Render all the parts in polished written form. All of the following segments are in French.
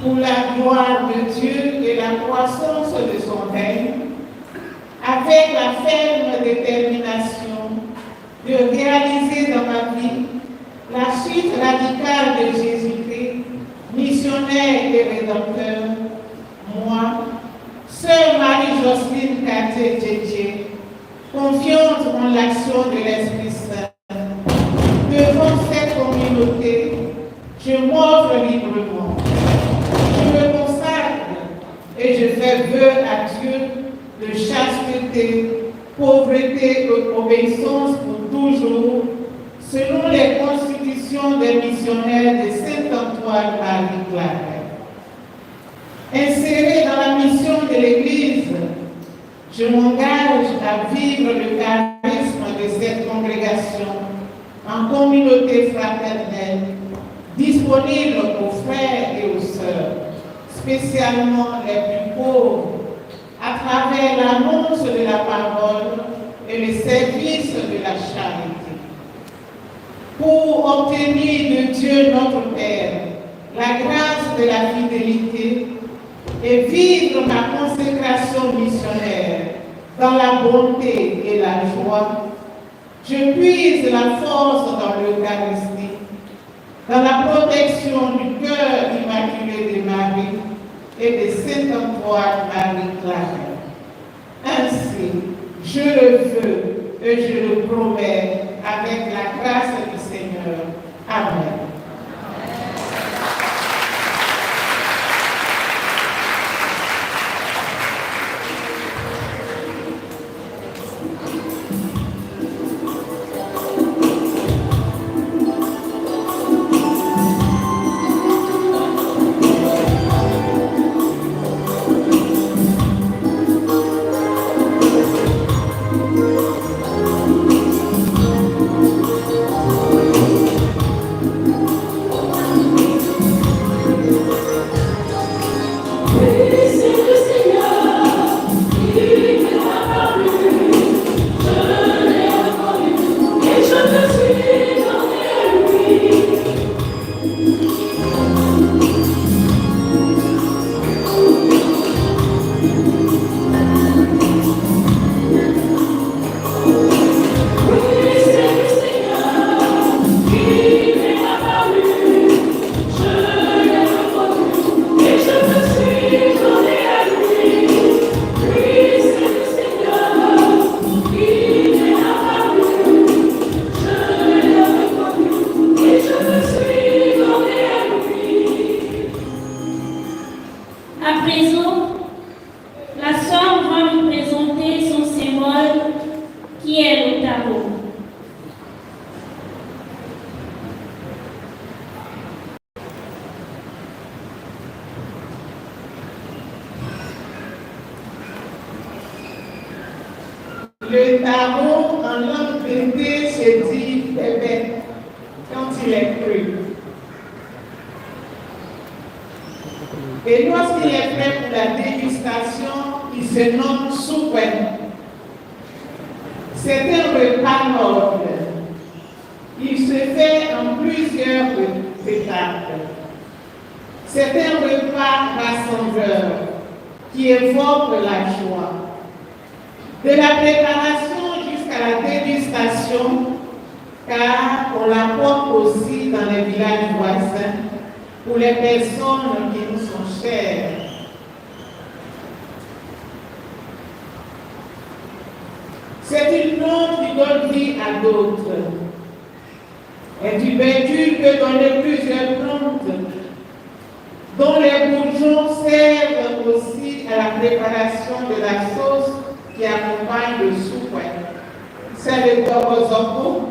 pour la gloire de Dieu et la croissance de son règne, avec la ferme détermination de réaliser dans ma vie la suite radicale de Jésus-Christ, missionnaire et rédempteur, moi, sœur Marie-Jocelyne Cartier-Djedje, confiante en l'action de l'Esprit Saint, devant cette communauté, je m'offre librement. Je me consacre et je fais vœu à Dieu de chasteté, pauvreté et obéissance pour toujours, selon les constitutions des missionnaires de Saint-Antoine Marie-Claret. Inséré dans la mission de l'Église, je m'engage à vivre le charisme de cette congrégation en communauté fraternelle, disponible aux frères et aux sœurs, spécialement les plus pauvres, à travers l'annonce de la parole et le service de la charité. Pour obtenir de Dieu notre Père la grâce de la fidélité et vivre ma consécration missionnaire dans la bonté et la joie, je puise la force dans l'Eucharistie, dans la protection du cœur immaculé de Marie et de Saint-Antoine Marie-Claret. Ainsi, je le veux et je le promets avec la grâce du Seigneur. Amen. Le tarot en langue bébé se dit bébé quand il est cru. Et lorsqu'il est prêt pour la dégustation, il se nomme soupe. C'est un repas noble. Il se fait en plusieurs étapes. C'est un repas rassembleur qui évoque la joie. De la préparation jusqu'à la dégustation, car on l'apporte aussi dans les villages voisins pour les personnes qui nous sont chères. C'est une plante qui donne vie à d'autres. Et du vertu peut donner plusieurs plantes, dont les bourgeons servent aussi à la préparation de la sauce qui accompagne le soupe. C'est le torozopo.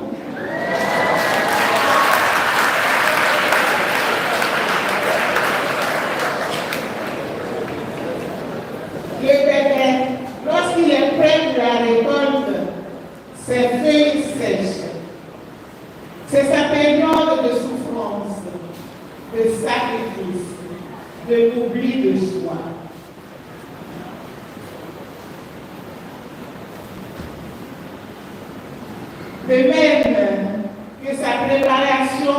Le bébé, lorsqu'il est prêt pour la récolte, ses feuilles sèches. C'est sa période de souffrance, de sacrifice, de l'oubli de soi. De même que sa préparation